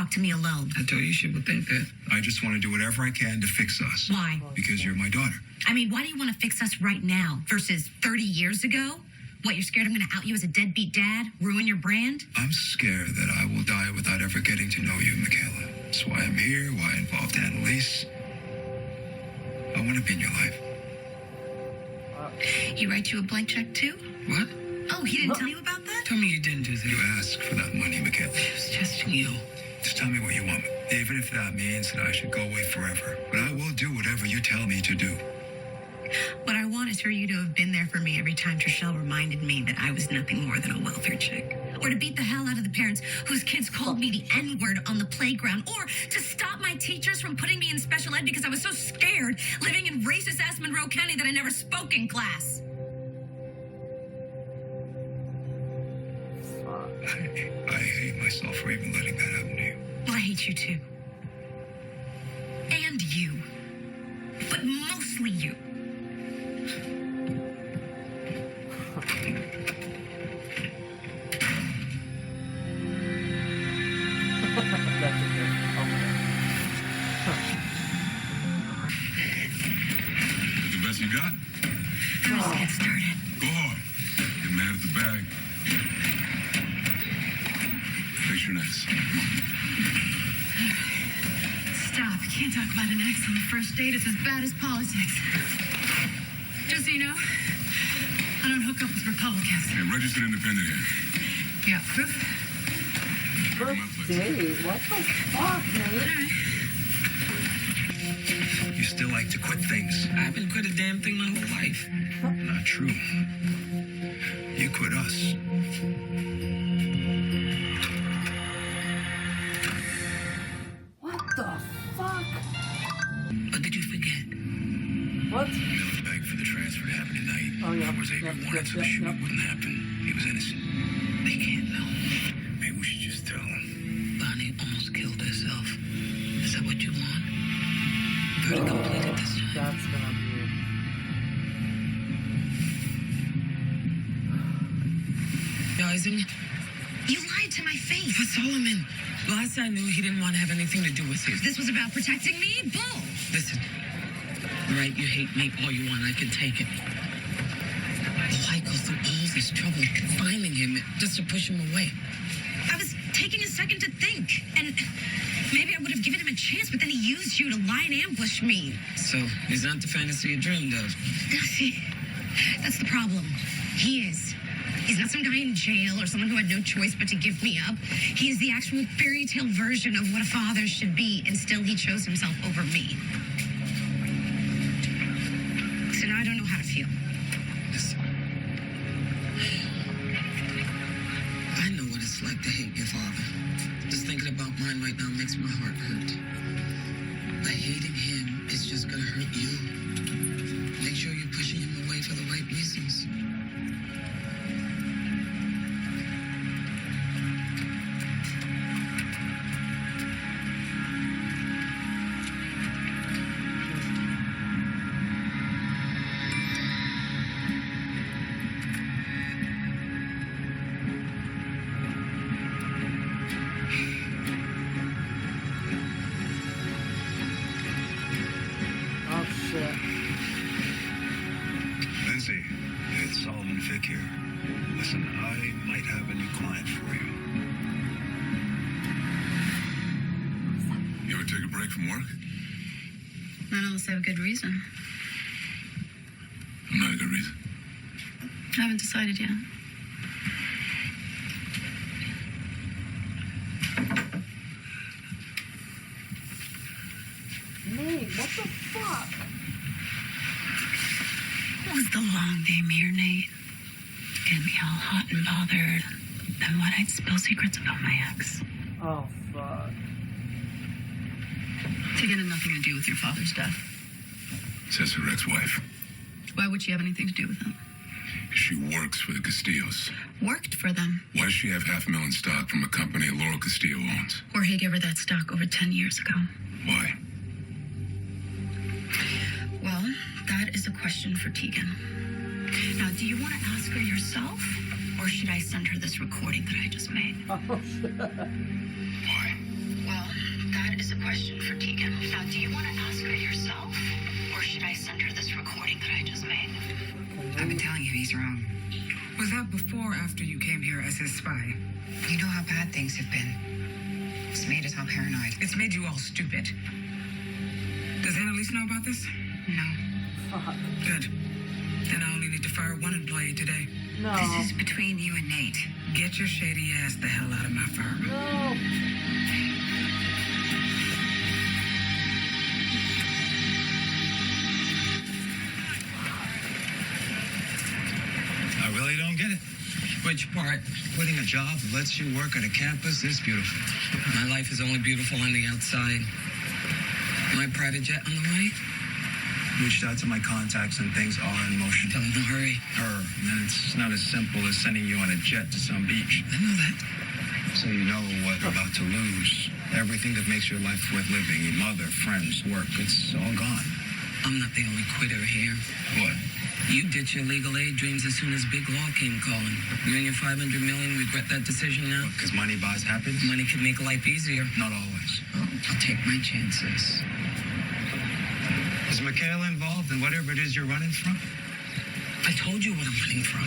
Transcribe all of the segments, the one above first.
talk to me alone. I told you she would think that. I just want to do whatever I can to fix us. Why? Because you're my daughter. I mean, why do you want to fix us right now versus 30 years ago? What, you're scared I'm going to out you as a deadbeat dad? Ruin your brand? I'm scared that I will die without ever getting to know you, Michaela. That's why I'm here, why I involved Annalise. I want to be in your life. He write you a blank check, too? What? Oh, he didn't tell you about that? Tell me you didn't do that. You asked for that money, Michaela. I was testing you. Just tell me what you want, even if that means that I should go away forever. But I will do whatever you tell me to do. What I want is for you to have been there for me every time Trishelle reminded me that I was nothing more than a welfare chick. Or to beat the hell out of the parents whose kids called me the N-word on the playground. Or to stop my teachers from putting me in special ed because I was so scared living in racist-ass Monroe County that I never spoke in class. I hate myself for even letting that happen to you. Well, I hate you too. And you. But mostly you. The best you got? Let's get started. Go hard. Get mad at the bag. Fix your nuts. Stop. You can't talk about an ex on the first date. It's as bad as politics. Just so you know, I don't hook up with Republicans. Hey, registered independent here. Yeah, proof? First date? What the fuck, man? All right. You still like to quit things. I haven't quit a damn thing my whole life. Not true. You quit us. What the fuck? What did you forget? What? Miller begged for the transfer to happen tonight. Oh, yeah. Of course, Avery wanted so the shooting wouldn't happen. He was innocent. They can't know. Maybe we should just tell him. Bonnie almost killed herself. Is that what you want? Her to complete it this time. That's gonna be... Realizing You lied to my face. for Solomon. Last I knew, he didn't want to have anything to do with you. This was about protecting me? Bull. Listen, right, you hate me all you want, I can take it. Why go through all this trouble finding him just to push him away? I was taking a second to think, and maybe I would have given him a chance, but then he used you to lie and ambush me. So, he's not the fantasy you dreamed of. See, that's the problem. He is. He's not some guy in jail or someone who had no choice but to give me up. He is the actual fairy tale version of what a father should be, and still he chose himself over me. So now I don't know how to feel. Listen. I know what it's like to hate your father. Just thinking about mine right now makes my heart hurt. But hating him is just gonna hurt you. Make sure you're pushing him away for the right reasons. Oh, shit. Lindsay, it's Solomon Fick here. Listen, I might have a new client for you. You ever take a break from work? Not unless I have a good reason. Not a good reason. I haven't decided yet. Nate, what the fuck? It was the long game here, Nate. Getting me all hot and bothered. Then what? I'd spill secrets about my ex. Oh, fuck. Tegan had nothing to do with your father's death. Says her ex-wife. Why would she have anything to do with it? She works for the Castillos. Worked for them. Why does she have $500,000 stock from a company Laurel Castillo owns? Jorge gave her that stock over 10 years ago. Why? Well, that is a question for Tegan. Now, do you want to ask her yourself? Or should I send her this recording that I just made? Oh, shit. Why? Well, question for Tegan. Now, do you want to ask her yourself? Or should I send her this recording that I just made? I've been telling you he's wrong. Was that before or after you came here as his spy? You know how bad things have been. It's made us all paranoid. It's made you all stupid. Does Annalise know about this? No. Fuck. Good. Then I only need to fire one employee today. No. This is between you and Nate. Get your shady ass the hell out of my firm. No. I really don't get it. Which part? Quitting a job that lets you work at a campus this beautiful. My life is only beautiful on the outside. My private jet on the way? Reached out to my contacts and things are in motion. Tell them to hurry. And it's not as simple as sending you on a jet to some beach. I know that. So you know what you're about to lose. Everything that makes your life worth living, your mother, friends, work, it's all gone. I'm not the only quitter here. What? You ditched your legal aid dreams as soon as big law came calling. You and your $500 million regret that decision now? Because money buys happiness? Money can make life easier. Not always. Well, I'll take my chances. Is Michaela involved in whatever it is you're running from? I told you what I'm running from.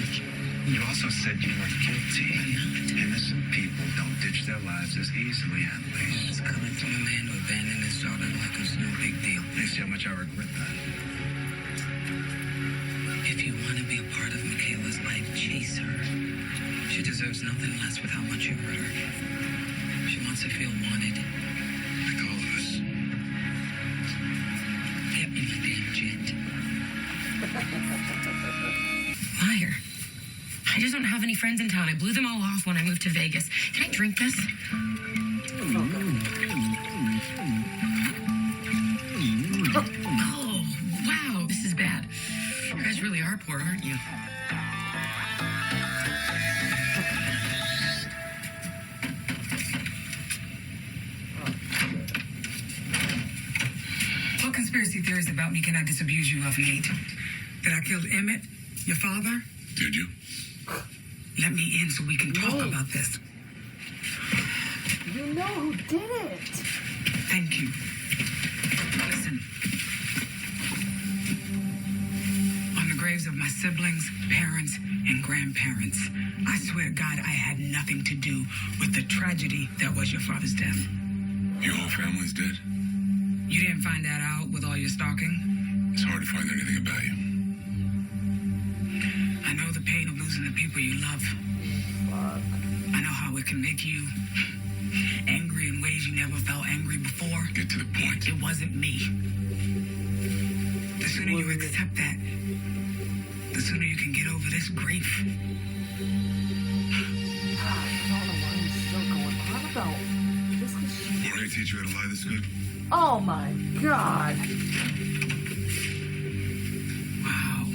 You also said you weren't guilty. Innocent people don't ditch their lives as easily, Annalise. It's coming from a man who abandoned his daughter like it was no big deal. You see how much I regret that. If you want to be a part of Michaela's life, chase her. She deserves nothing less with how much you hurt her. She wants to feel wanted. Like all of us. Get me my damn jet. Liar. I just don't have any friends in town. I blew them all off when I moved to Vegas. Can I drink this? Oh, wow. This is bad. You guys really are poor, aren't you? What conspiracy theories about me can I disabuse you of, Nate? That I killed Emmett, your father? Did you? Let me in so we can talk Nate. about this. You know who did it. Thank you. Listen. On the graves of my siblings, parents, and grandparents, I swear to God I had nothing to do with the tragedy that was your father's death. Your whole family's dead? You didn't find that out with all your stalking? It's hard to find anything about you. I know the pain of losing the people you love. Fuck. I know how it can make you angry in ways you never felt angry before. Get to the point. It wasn't me. The sooner you accept that, the sooner you can get over this grief. I don't know what he's still going on about. Just 'cause she... Jorge teach you how to lie this good? Oh my god. Wow.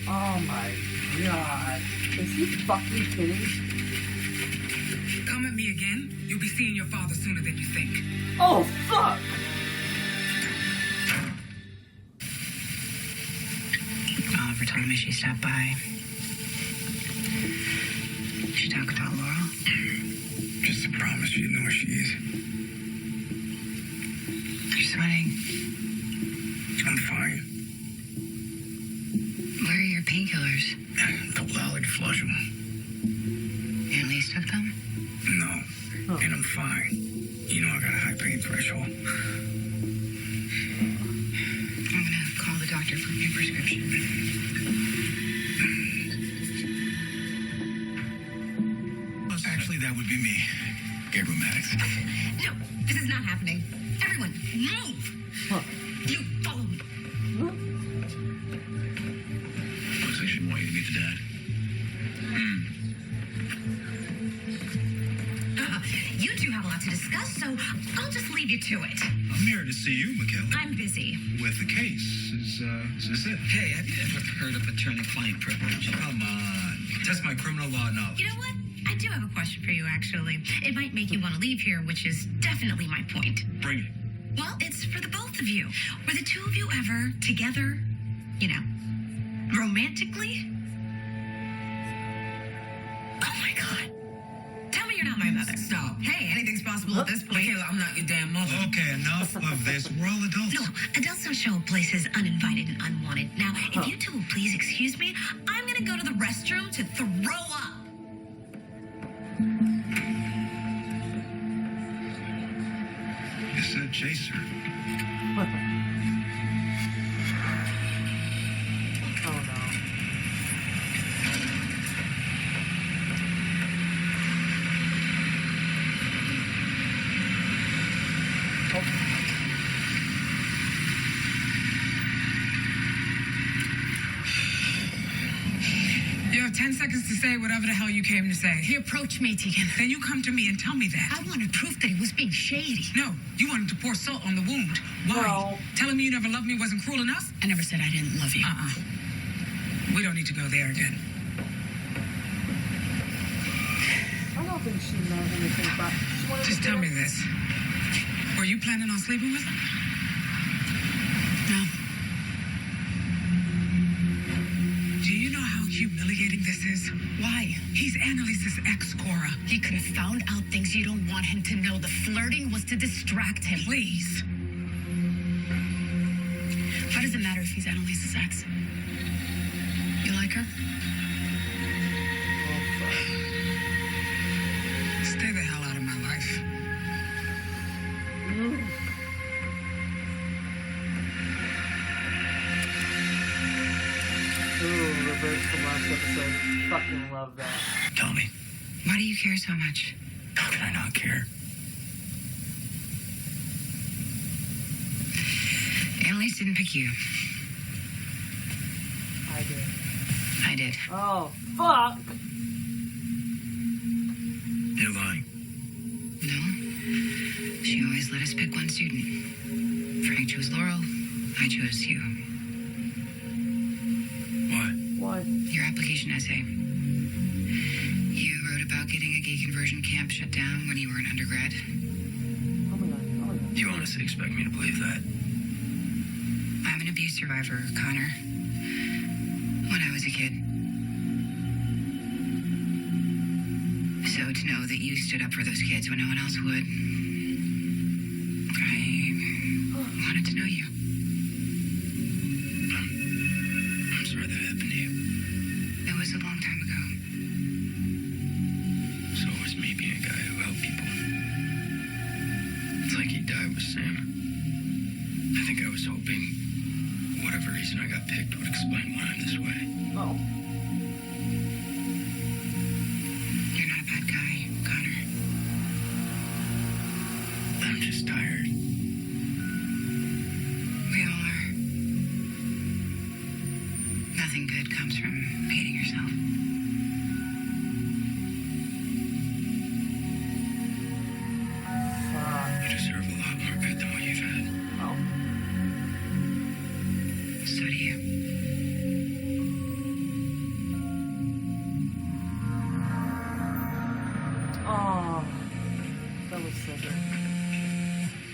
Oh my god. Is he fucking kidding? Come at me again, you'll be seeing your father sooner than you think. Oh fuck. Oliver told me she stopped by. She talked about Laurel. Just a promise you know where she is. You're sweating. I'm fine. Where are your painkillers? $2 to flush them. At least took them? No. And I'm fine. You know I got a high pain threshold. I'm gonna call the doctor for a new prescription. Actually, that would be me. Gabriel Maddox. No, this is not happening. Everyone, move! Huh. You follow me. Looks like she want you to meet the dad. You two have a lot to discuss, so I'll just leave you to it. I'm here to see you, Michaela. I'm busy. With the case. Is this it? Hey, have you ever heard of attorney-client privilege? Come on. Test my criminal law knowledge. You know what? I do have a question for you, actually. It might make you want to leave here, which is definitely my point. Bring it. Well, it's for the both of you. Were the two of you ever together, you know, romantically? Oh my God. Tell me you're you're not my mother. Stop. Hey, anything's possible at this point. Michaela, I'm not your damn mother. Okay, enough of this. We're all adults. No, adults don't show up places uninvited and unwanted. Now, if you two will please excuse me, I'm gonna go to the restroom to throw up. You said chaser. Oh no. You have 10 seconds to say whatever the hell you came to say. He approached me, Tegan. Then you come to me and tell me that. I wanted proof that he was being shady. No, you wanted to pour salt on the wound. Why? No. Telling me you never loved me wasn't cruel enough? I never said I didn't love you. We don't need to go there again. I don't think she meant anything about. She wanted Just to tell get me this. Were you planning on sleeping with him? No. Do you know how humiliating this is? Why? He's Annalise's ex, Cora. He could have found out things you don't want him to know. The flirting was to distract him. Please. Why does it matter if he's Annalise's ex? You like her? Stay the hell out of my life. Ooh, reverse from last episode. Fucking love that. Tell me, Why do you care so much? how can I not care? Annalise didn't pick you. I did. I did. Oh, fuck! You're lying. No. She always let us pick one student. Frank chose Laurel. I chose you. Why? Why? Your application essay. You wrote about getting a gay conversion camp shut down when you were an undergrad. Oh my god. Oh my god. You honestly expect me to believe that? I'm an abuse survivor, Connor. When I was a kid. So to know that you stood up for those kids when no one else would, I wanted to know you. I'm sorry that happened to you. It was a long time ago. So was me being a guy who helped people. It's like he died with Sam. I think I was hoping whatever reason I got picked would explain why I'm this way. Oh. You're not a bad guy, Connor. I'm just tired. We all are. Nothing good comes from hating yourself. Fuck. You deserve a lot more good than what you've had. Oh. So do you. Oh. That was so good.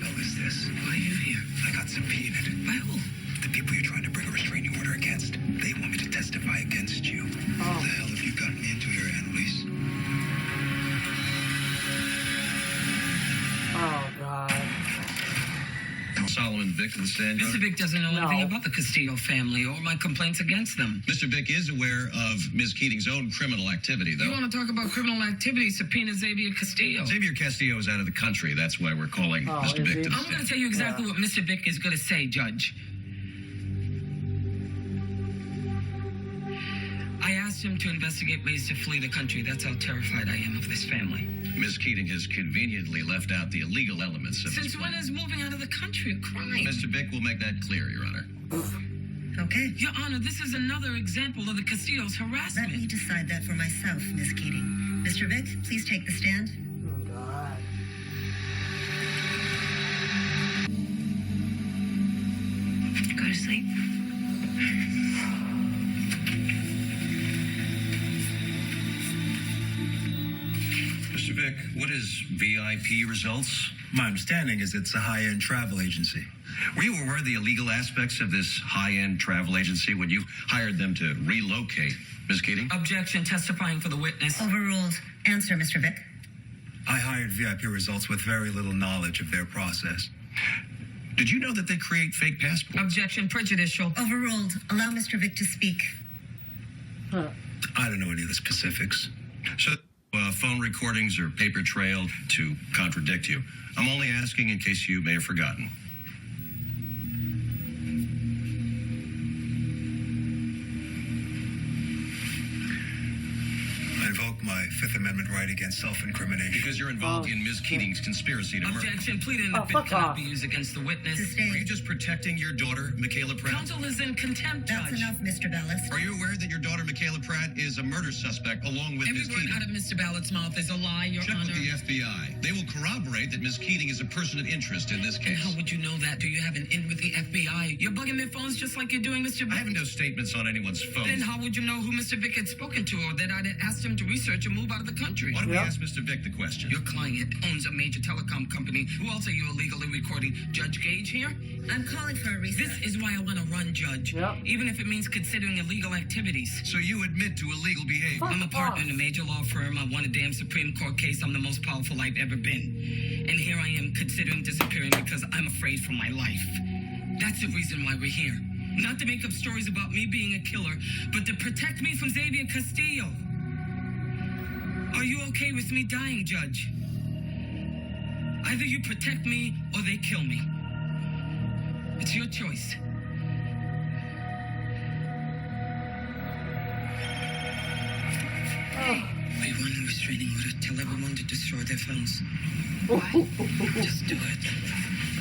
Hell is this? Why are you here? I got subpoenaed. By who? The people you're trying to bring a restraining order against. They want me to testify against you. Oh. What the hell have you gotten me into here, Annalise? Oh god. Solomon Vick to the stand. Mr. Vick doesn't know anything No. about the Castillo family or my complaints against them. Mr. Vick is aware of Ms. Keating's own criminal activity, though. You want to talk about criminal activity, subpoena Xavier Castillo. Xavier Castillo is out of the country. That's why we're calling Oh, Mr. is Vick he? to the I'm going to stand. tell you exactly Yeah. what Mr. Vick is going to say, Judge. I asked him to investigate ways to flee the country. That's how terrified I am of this family. Ms. Keating has conveniently left out the illegal elements of Since this when plan. is moving out of the country a crime? Mr. Vick will make that clear, Your Honor. Okay. Your Honor, this is another example of the Castillo's Let me harassment. decide that for myself, Miss Keating. Mr. Vick, please take the stand. Oh god. Go to sleep. Mr. Vick, what is VIP results? My understanding is it's a high-end travel agency. Were you aware of the illegal aspects of this high-end travel agency when you hired them to relocate? Ms. Keating? Objection, testifying for the witness. Overruled. Answer, Mr. Vick. I hired VIP results with very little knowledge of their process. Did you know that they create fake passports? Objection, prejudicial. Overruled. Allow Mr. Vick to speak. Huh. I don't know any of the specifics. So, phone recordings or paper trail to contradict you. I'm only asking in case you may have forgotten. I invoke my Fifth Amendment right against self-incrimination. Because you're involved Oh, in Ms. Keating's conspiracy to murder. Objection, pleaded in the Oh, fit fuck cannot off. be used against the witness. Sustained. Are you just protecting your daughter, Michaela Pratt? Counsel is in contempt, That's Judge. enough, Mr. Bellis. Are you aware that your daughter, Michaela Pratt, is a murder suspect along with Every Ms. word Keating? out of Mr. Ballott's mouth is a lie, Your Check Honor. with the FBI. They will corroborate that Ms. Keating is a person of interest in this And case. how would you know that? Do you have an in with the FBI? You're bugging their phones just like you're doing, Mr. I Vick. have no statements on anyone's phone. Then how would you know who Mr. Vick had spoken to or that I'd asked him to research and move out of the country? Why don't we Yep. ask Mr. Vick the question? Your client owns a major telecom company. Who else are you illegally recording? Judge Gage here? I'm calling for a recess. This is why I want to run, Judge. Yep. Even if it means considering illegal activities. So you admit to illegal behavior? Fuck I'm a partner off. in a major law firm. I won a damn Supreme Court case. I'm the most powerful I've ever been. And here I am considering disappearing because I'm afraid for my life. That's the reason why we're here. Not to make up stories about me being a killer, but to protect me from Xavier Castillo. Are you okay with me dying, Judge? Either you protect me or they kill me. It's your choice. I want a restraining order. Tell everyone to destroy their phones. Just do it.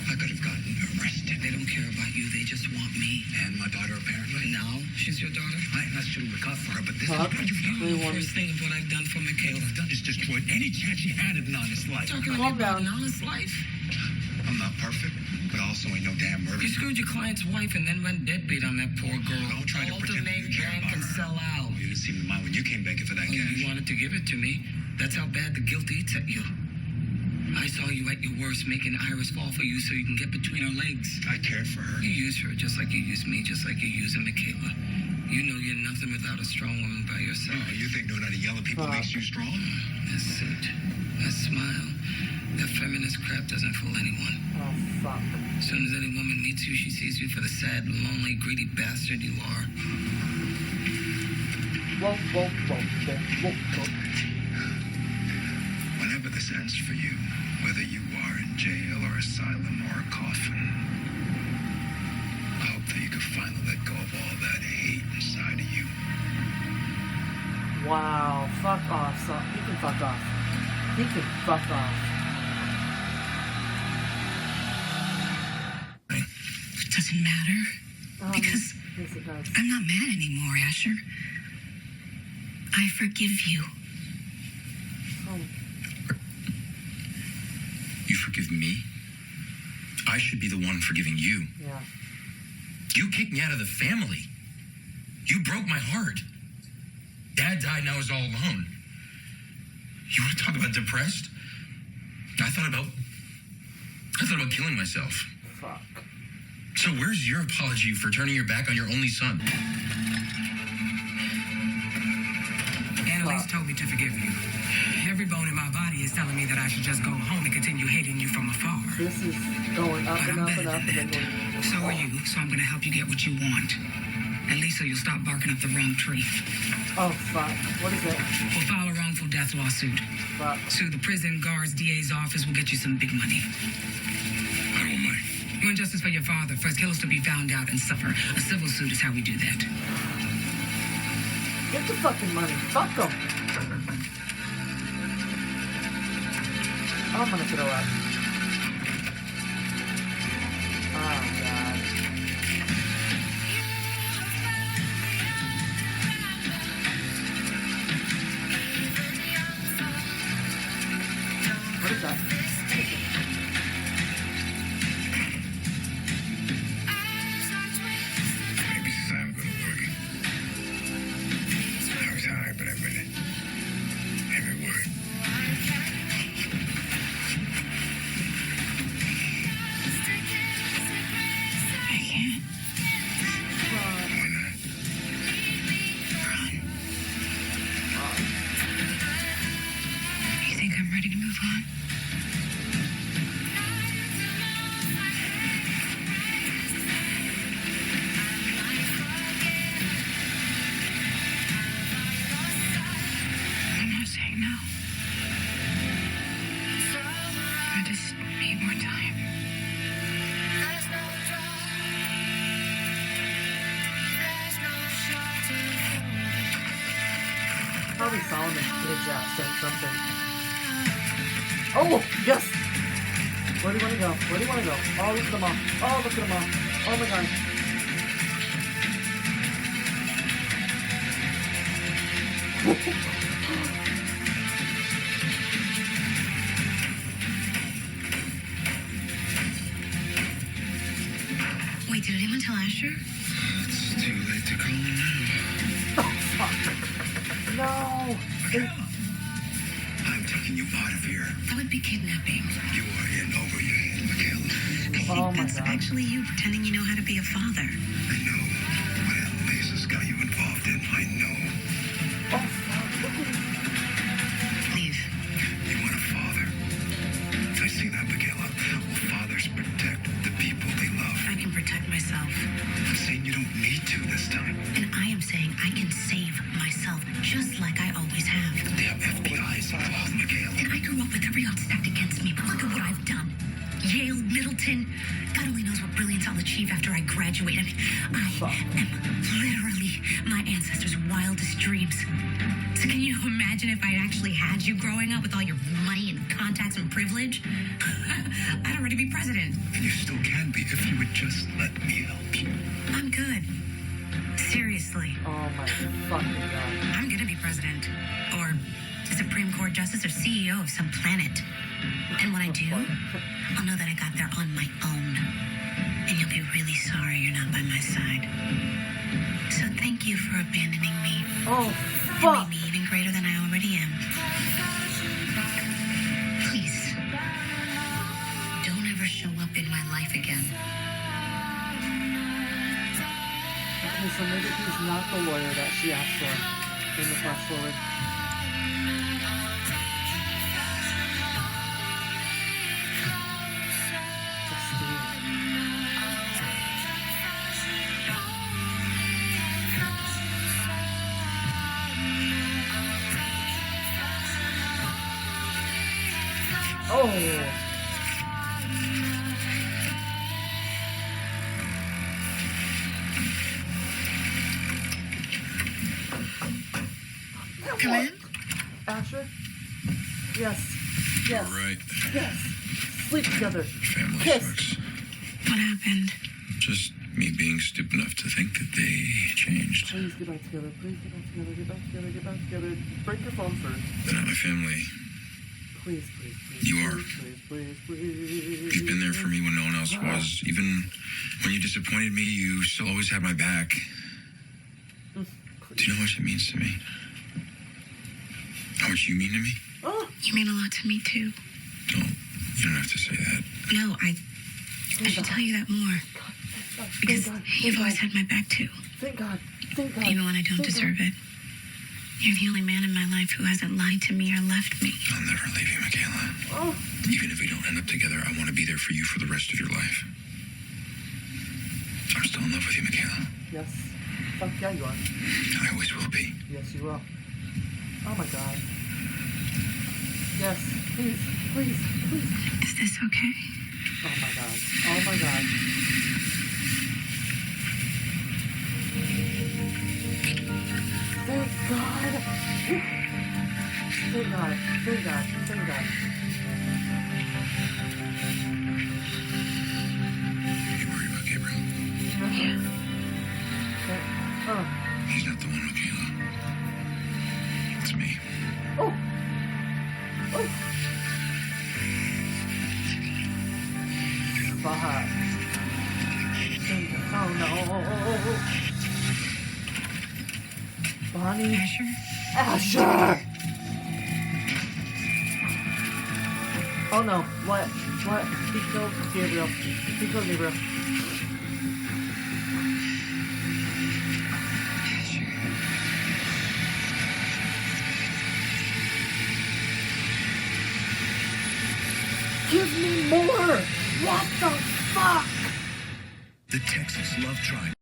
I could have gotten arrested. They don't care about you. They just want me. And my daughter, apparently. Now, she's your daughter? I'm not shooting the cuff for her, but this Fuck. is what you've done. You know the first thing of what I've done for Michaela. Done is destroyed any chance she had at an honest life. Talking to me Calm about down. an honest life. I'm not perfect, but I also ain't no damn murderer. You screwed your client's wife and then went deadbeat on that poor girl. Don't try to All pretend make you care bank about and her. sell out. You didn't seem to mind when you came begging for that Oh, you cash. wanted to give it to me. That's how bad the guilt eats at you. I saw you at your worst, making Iris fall for you so you can get between her legs. I cared for her. You use her just like you use me, just like you're using Michaela. You know you're nothing without a strong woman by your Oh, side. you think knowing how to yell at people Fuck. makes you strong? That suit, that smile, that feminist crap doesn't fool anyone. Oh, fuck. As soon as any woman meets you, she sees you for the sad, lonely, greedy bastard you are. Whoa, whoa, whoa, whoa, whoa, whoa. Whenever this ends for you, whether you are in jail or asylum or a coffin, I hope that you can finally let go of all that hate inside of you. Wow, fuck off, son. He can fuck off. He can fuck off. It doesn't matter. Because Yes, it does. I'm not mad anymore, Asher. I forgive you. Oh, You forgive me? I should be the one forgiving you. yeah. You kicked me out of the family. You broke my heart. Dad died and I was all alone. You want to talk about depressed? I thought about killing myself. Fuck. So where's your apology for turning your back on your only son? Annalise told me to forgive you. Every bone in my body is telling me that I should just go home and continue hating you from afar. This is going up But and I'm up better and up than and then that. going. So are you, so I'm gonna help you get what you want. At least so you'll stop barking up the wrong tree. Oh, fuck. What is it? We'll file a wrongful death lawsuit. Fuck. Sue the prison guards, DA's office will get you some big money. I don't mind. You want justice for your father, for his killers to be found out and suffer. A civil suit is how we do that. Get the fucking money. Fuck them. I'm gonna throw up. Oh, God. What is that? Maybe it's time to go to work. I was high, but I read it. Every word. I just need more time. Probably Solomon kids saying something. Oh, yes! Where do you want to go? Where do you want to go? Oh, look at them all. Oh, look at them all. Oh my god. Wait, did anyone tell Asher? It's too late to call him now. Oh, fuck. No! I'm taking you out of here. That would be kidnapping. You are in over your head, Michaela. I think Oh my that's God. actually you pretending you know how to be a father. I know. Well, Lisa's got you involved in. I know. Oh, fuck. Look at him. Leave. You want a father? I see that, Michaela. Well, fathers protect the people they love. I can protect myself. I'm saying you don't need to this time. And I am saying I can save myself, just like I always have. They have FBI's involved, Michaela. And I grew up with every odds stacked against me, but look at what I've done. Yale, Middleton, God only knows what brilliance I'll achieve after I graduate. I mean, I am literally my ancestors' wildest dreams. So can you imagine if I actually had you growing up with all your money and contacts and privilege? I'd already be president. And you still can be if you would just let me help you. I'm good. Seriously. Oh my fucking god. I'm gonna be president. Or Supreme Court Justice or CEO of some planet. And when I do, I'll know that I got there on my own. And you'll be really sorry you're not by my side. So thank you for abandoning me. Oh, You fuck. made me even greater than I already am. Please, don't ever show up in my life again. Okay, so maybe he's not the lawyer that she asked for in the fast forward. Oh! Come in. Asher? Yes. Yes. Right. Yes. Sleep together. Family Kiss. sucks. What happened? Just me being stupid enough to think that they changed. Please get back together. Please get back together. Get back together. Get back together. Break your phone first. They're not my family. Please, please, please. You are. Please, please. You've been there for me when no one else was. Even when you disappointed me, you still always had my back. Do you know how much it means to me? How much you mean to me? Oh, You mean a lot to me, too. You don't have to say that. No, I should tell you that more. Because thank God. you've always had my back, too. Thank God. Thank God. Even when I don't Thank deserve God. it. You're the only man in my life who hasn't lied to me or left me. I'll never leave you, Michaela. Oh, Even if we don't end up together, I want to be there for you for the rest of your life. I'm still in love with you, Michaela. yes. Fuck yeah, you are. I always will be. Yes, you will. Oh my God. Yes. Please. Please. Please. Is this okay? Oh my God. Oh my God. Thank God. Thank God. Thank God. Thank God. You worry about Gabriel? Yeah. Oh. He's not the one, Michaela. It's me. Oh. Oh. Fuck. Oh no. Bonnie. Asher? Asher! Oh no. What? What? He killed Gabriel. He killed Gabriel. Give me more! What the fuck? The Texas Love Triangle.